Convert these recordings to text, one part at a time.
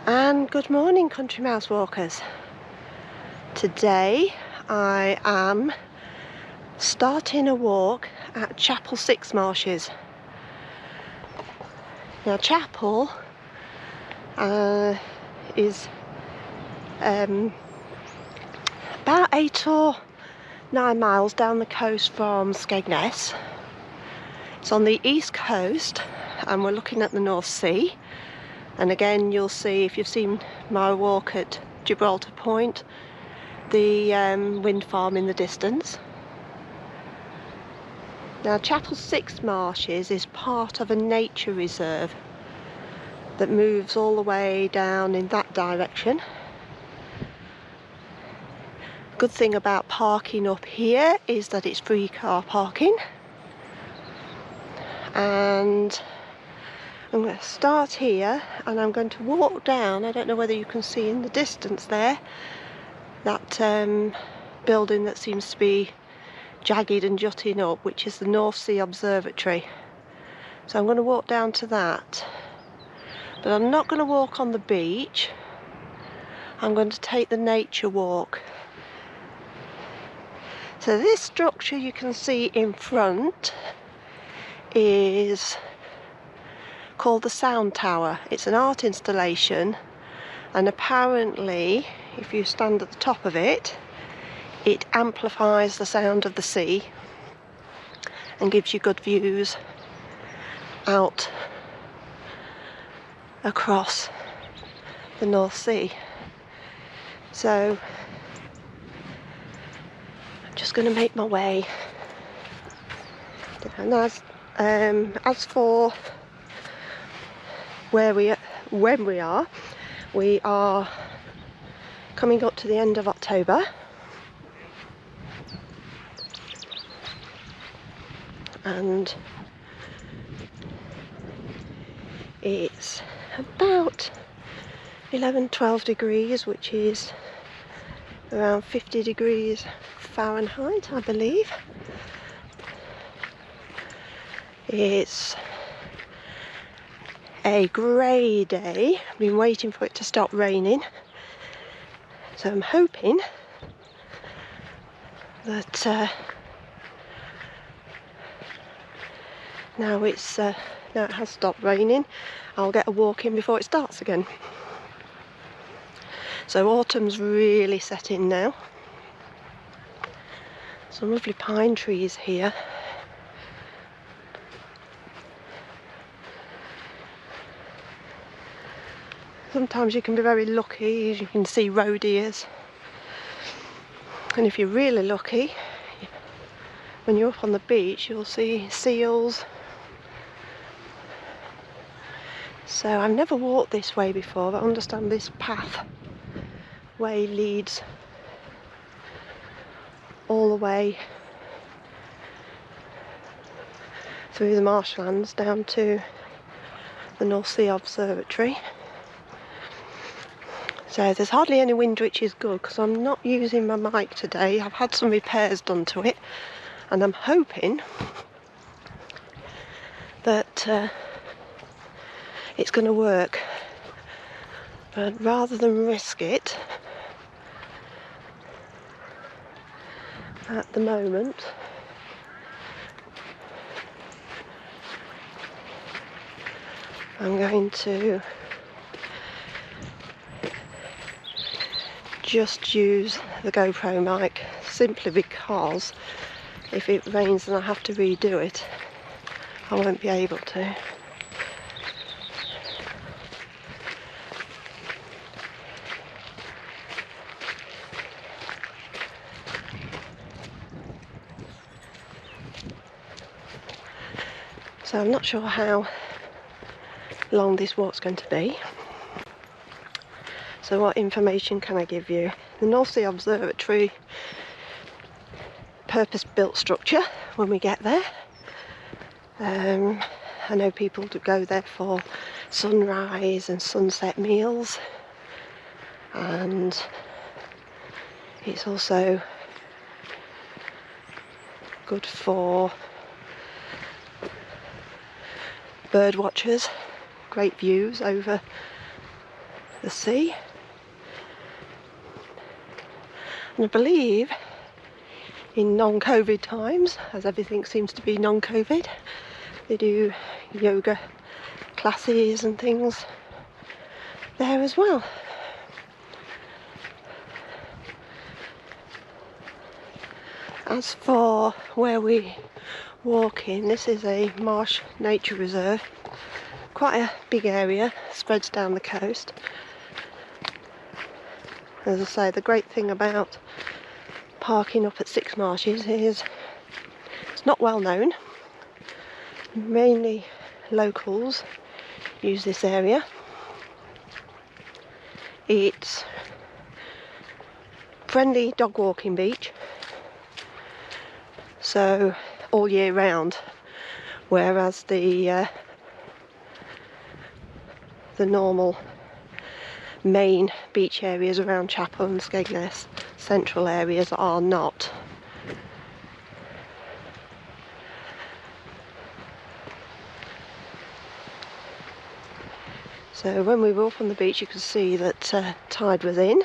And good morning, country mouse walkers. Today I am starting a walk at Chapel Six Marshes. Now Chapel is about 8 or 9 miles down the coast from Skegness. It's on the east coast and we're looking at the North Sea. And again, you'll see, if you've seen my walk at Gibraltar Point, the wind farm in the distance. Now, Chapel Six Marshes is part of a nature reserve that moves all the way down in that direction. Good thing about parking up here is that it's free car parking. And I'm going to start here and I'm going to walk down. I don't know whether you can see in the distance there that building that seems to be jagged and jutting up, which is the North Sea Observatory. So I'm going to walk down to that, but I'm not going to walk on the beach. I'm going to take the nature walk. So this structure you can see in front is called the Sound Tower. It's an art installation, and apparently if you stand at the top of it, it amplifies the sound of the sea and gives you good views out across the North Sea. So I'm just going to make my way. And as for when we are coming up to the end of October, and it's about 11-12 degrees, which is around 50 degrees Fahrenheit, I believe. It's a grey day. I've been waiting for it to stop raining, so I'm hoping that now it has stopped raining, I'll get a walk in before it starts again. So autumn's really set in now. Some lovely pine trees here. Sometimes you can be very lucky, you can see roe deers, and if you're really lucky, when you're up on the beach, you'll see seals. So I've never walked this way before, but I understand this pathway leads all the way through the marshlands down to the North Sea Observatory. So there's hardly any wind, which is good because I'm not using my mic today. I've had some repairs done to it and I'm hoping that it's going to work. But rather than risk it at the moment, I'm going to just use the GoPro mic, simply because if it rains and I have to redo it, I won't be able to. So I'm not sure how long this walk's going to be. So what information can I give you? The North Sea Observatory, purpose-built structure when we get there. I know people do go there for sunrise and sunset meals, and it's also good for bird watchers. Great views over the sea. And I believe in non-COVID times, as everything seems to be non-COVID, they do yoga classes and things there as well. As for where we walk in, this is a marsh nature reserve. Quite a big area, spreads down the coast. As I say, the great thing about parking up at Six Marshes is it's not well known. Mainly locals use this area. It's friendly dog walking beach, so all year round, whereas the normal main beach areas around Chapel and Skegness, central areas, are not. So when we were up on the beach, you could see that tide was in.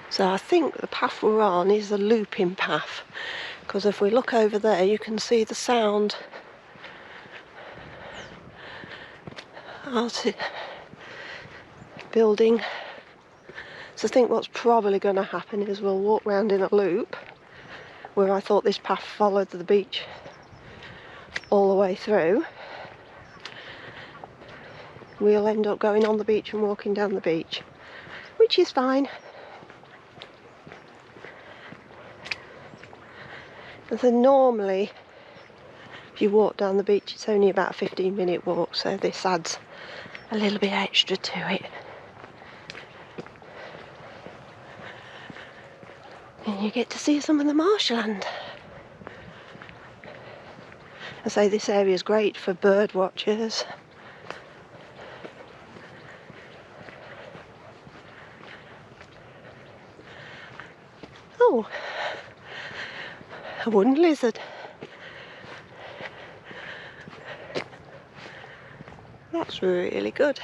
So I think the path we're on is a looping path, because if we look over there you can see the Sound building. So I think what's probably going to happen is we'll walk round in a loop, where I thought this path followed the beach all the way through. We'll end up going on the beach and walking down the beach, which is fine. And so normally, if you walk down the beach, it's only about a 15-minute walk, so this adds a little bit extra to it. And you get to see some of the marshland. I say this area is great for bird watchers. Oh, a wooden lizard. That's really good.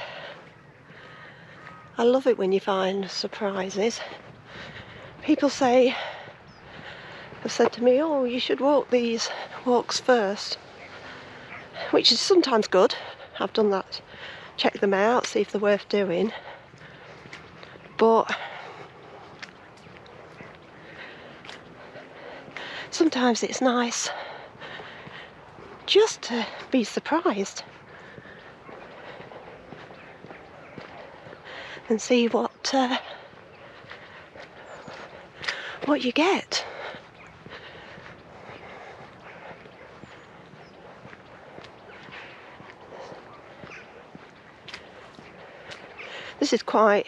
I love it when you find surprises. People have said to me, oh, you should walk these walks first, which is sometimes good. I've done that, check them out, see if they're worth doing. But sometimes it's nice just to be surprised and see what you get. This is quite,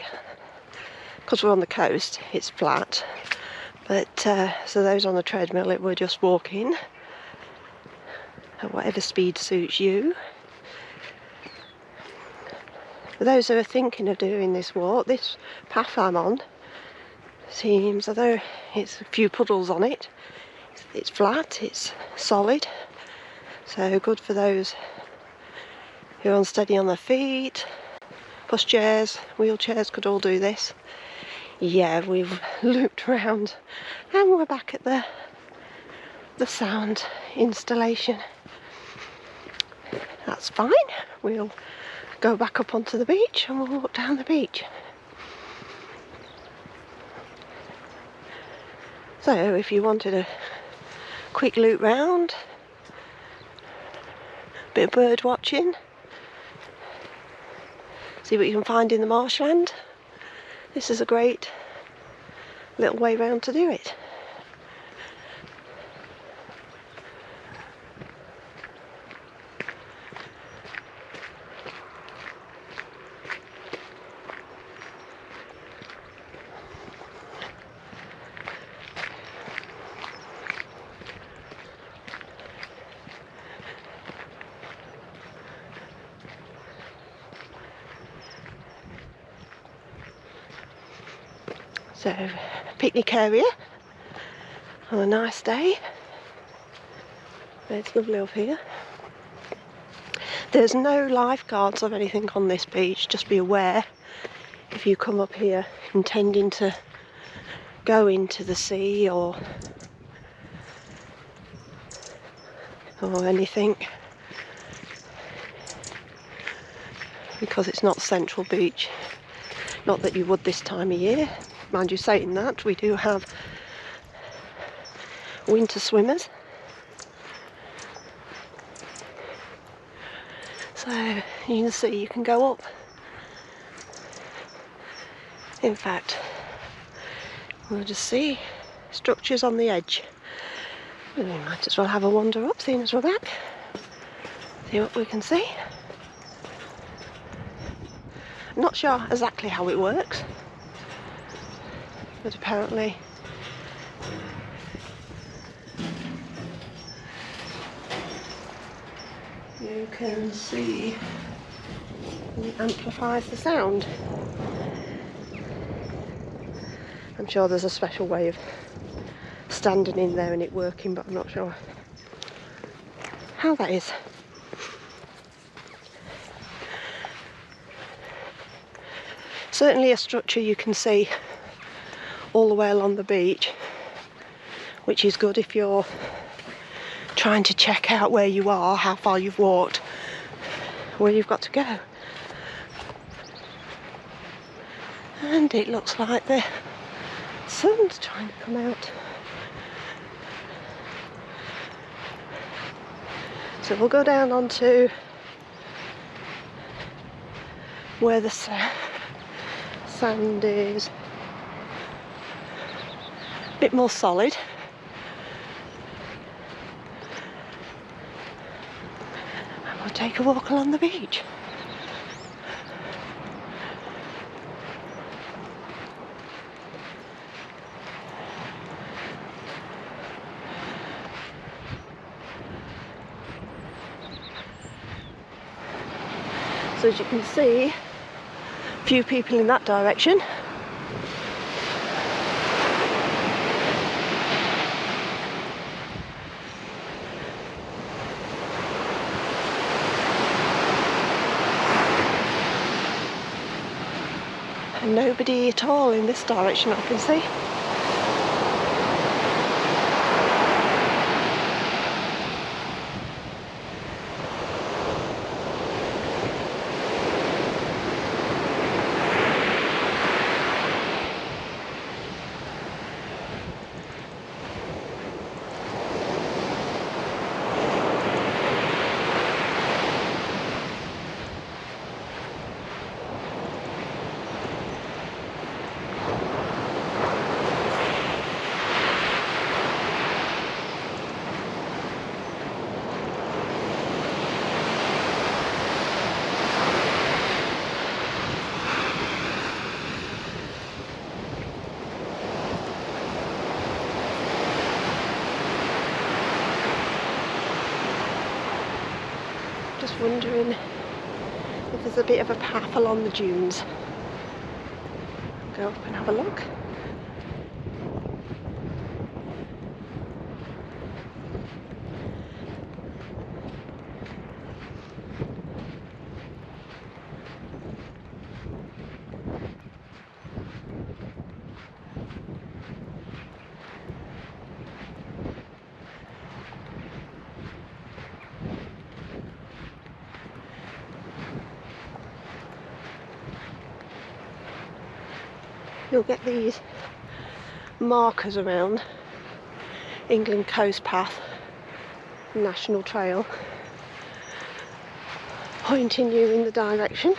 because we're on the coast, it's flat, but so those on the treadmill, we're just walking at whatever speed suits you. For those who are thinking of doing this walk, this path I'm on seems, although it's a few puddles on it, it's flat, it's solid, so good for those who are unsteady on their feet. Pushchairs, wheelchairs could all do this. Yeah, we've looped round and we're back at the Sound installation. That's fine. We'll go back up onto the beach and we'll walk down the beach. So if you wanted a quick loop round, bit of bird watching, see what you can find in the marshland, this is a great little way round to do it. So, picnic area on a nice day. It's lovely up here. There's no lifeguards or anything on this beach, just be aware if you come up here intending to go into the sea or anything, because it's not Central Beach. Not that you would this time of year. Mind you, saying that, we do have winter swimmers. So you can see you can go up. In fact, we'll just see structures on the edge. We might as well have a wander up, seeing as we're back. See what we can see. I'm not sure exactly how it works, but apparently you can see it amplifies the sound. I'm sure there's a special way of standing in there and it working, but I'm not sure how that is. Certainly a structure you can see all the way along the beach, which is good if you're trying to check out where you are, how far you've walked, where you've got to go. And it looks like the sun's trying to come out. So we'll go down onto where the sand is a bit more solid. And we'll take a walk along the beach. So as you can see, a few people in that direction. And nobody at all in this direction I can see. Just wondering if there's a bit of a path along the dunes. Go up and have a look. You'll get these markers around England Coast Path National Trail pointing you in the direction.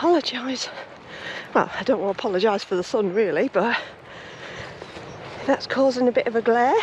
apologise. Well, I don't want to apologise for the sun really, but that's causing a bit of a glare.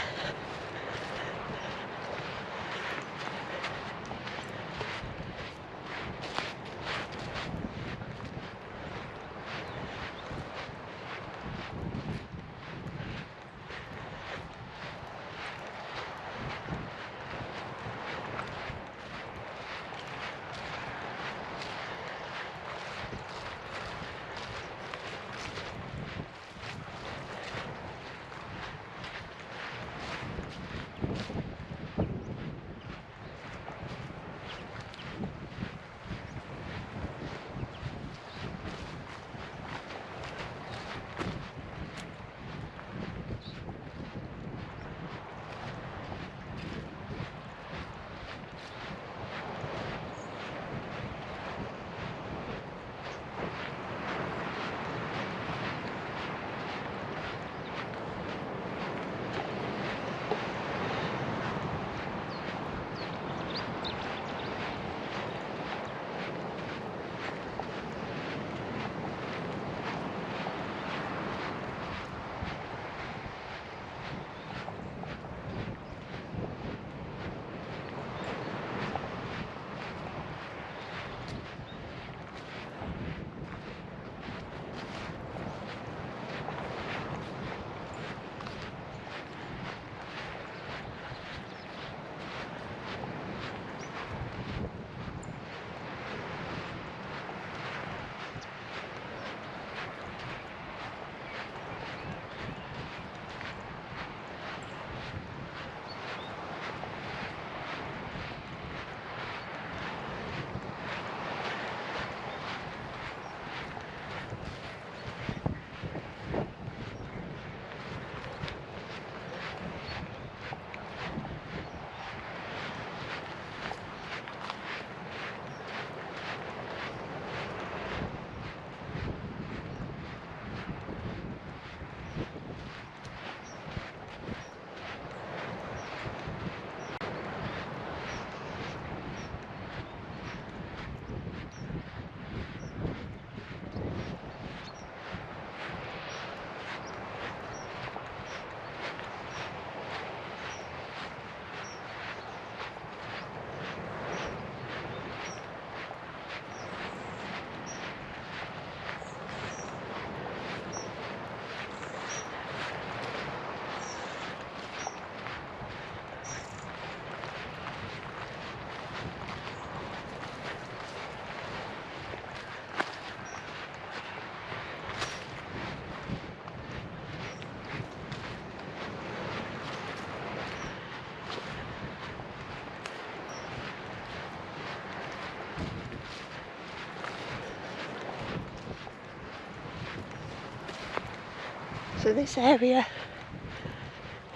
So this area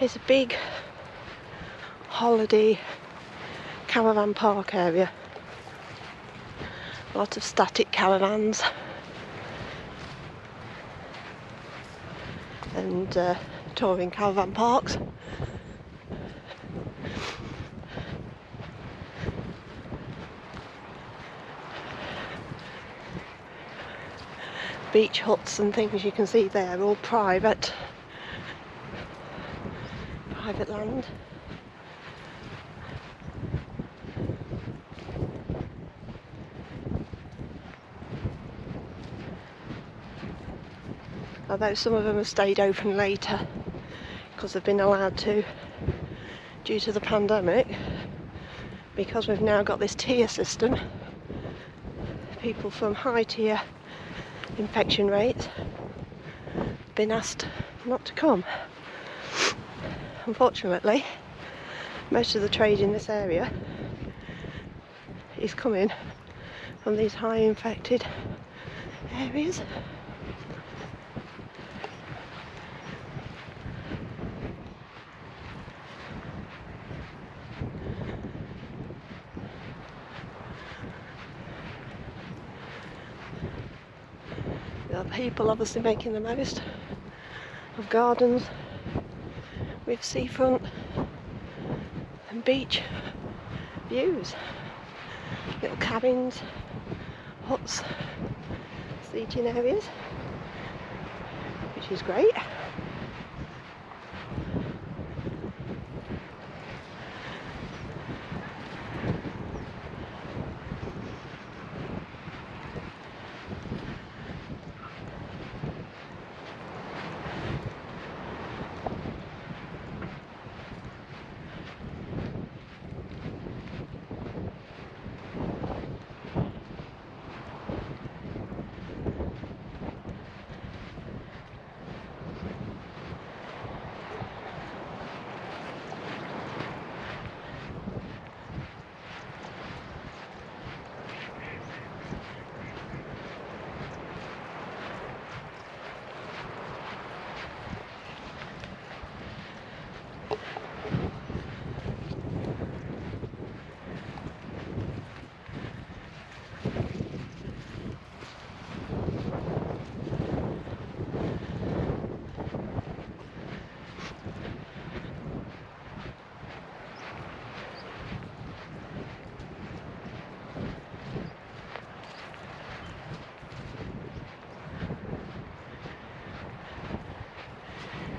is a big holiday caravan park area. A lot of static caravans and touring caravan parks. Beach huts and things you can see there, all private land. Although some of them have stayed open later because they've been allowed to due to the pandemic, because we've now got this tier system. People from high tier infection rates been asked not to come. Unfortunately, most of the trade in this area is coming from these high infected areas. There are people obviously making the most of gardens with seafront and beach views. Little cabins, huts, seating areas, which is great.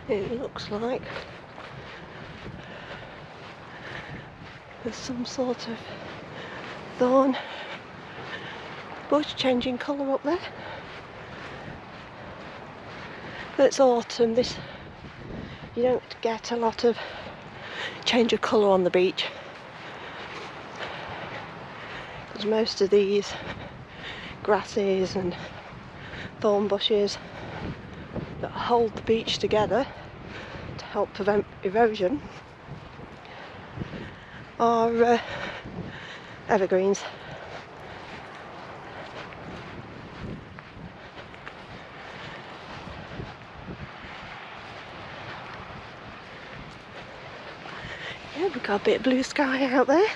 It looks like there's some sort of thorn bush changing colour up there. But it's autumn, you don't get a lot of change of colour on the beach, because most of these grasses and thorn bushes that hold the beach together to help prevent erosion are evergreens. Yeah, we've got a bit of blue sky out there.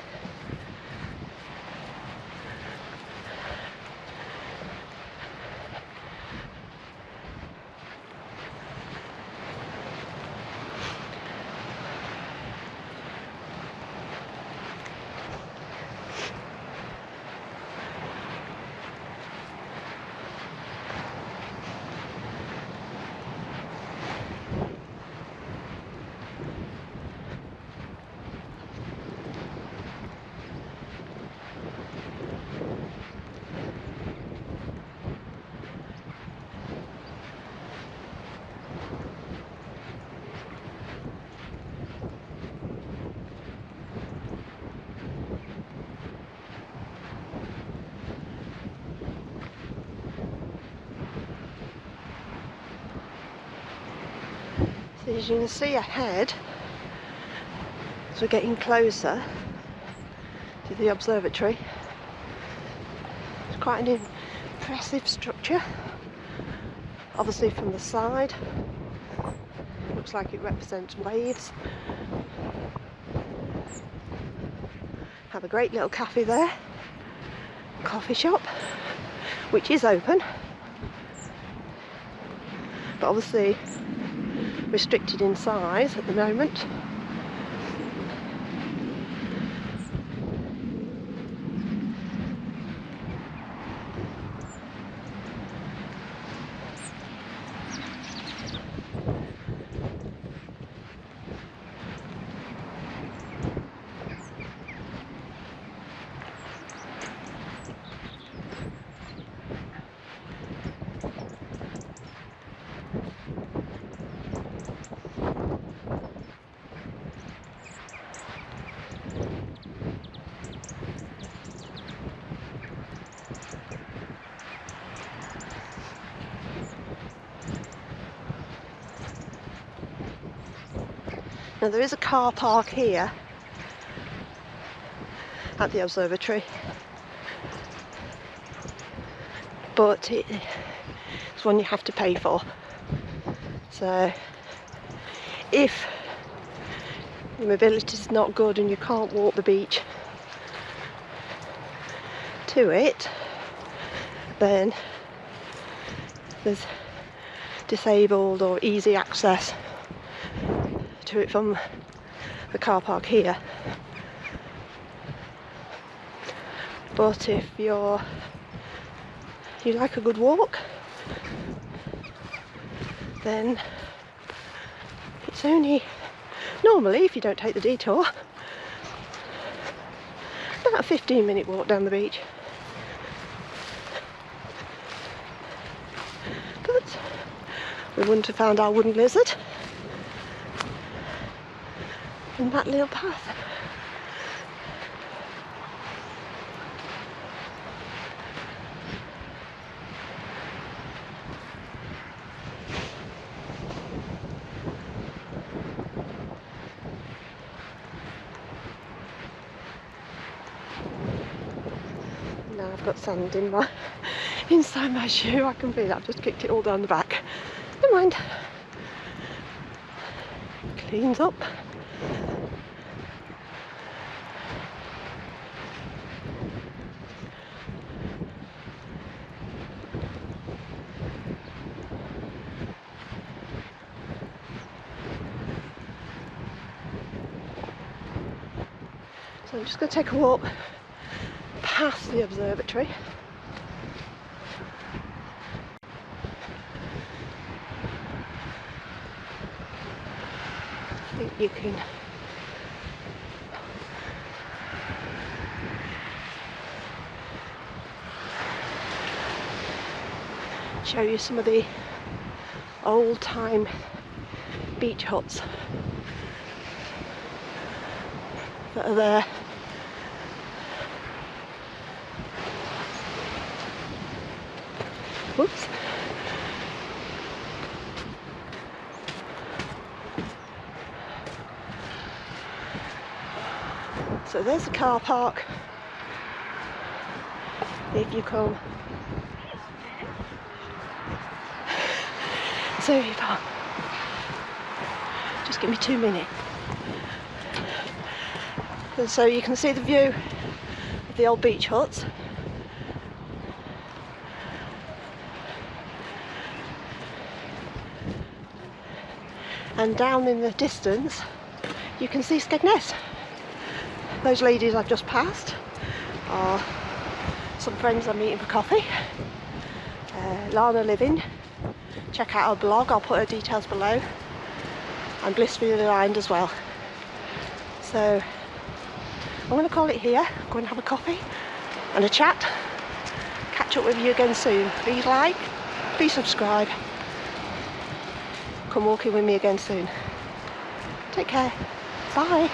So as you can see ahead, as we're getting closer to the observatory, it's quite an impressive structure. Obviously from the side, looks like it represents waves. Have a great little cafe there, coffee shop, which is open, but obviously restricted in size at the moment. Now there is a car park here at the observatory, but it's one you have to pay for. So if your mobility is not good and you can't walk the beach to it, then there's disabled or easy access to it from the car park here. But if you're you like a good walk, then it's only, normally if you don't take the detour, about a 15-minute walk down the beach. But we wouldn't have found our wooden lizard in that little path. Now I've got sand in my inside my shoe. I can feel it. I've just kicked it all down the back. Never mind. Cleans up. So I'm just going to take a walk past the observatory. I think you can show you some of the old-time beach huts that are there. Whoops. So there's the car park. If you come. So you can't. Just give me 2 minutes. And so you can see the view of the old beach huts. And down in the distance you can see Skegness. Those ladies I've just passed are some friends I'm meeting for coffee. Lana Living. Check out her blog, I'll put her details below. I'm blissfully aligned as well. So I'm going to call it here. Go and have a coffee and a chat. Catch up with you again soon. Please like, please subscribe. Come walking with me again soon. Take care. Bye.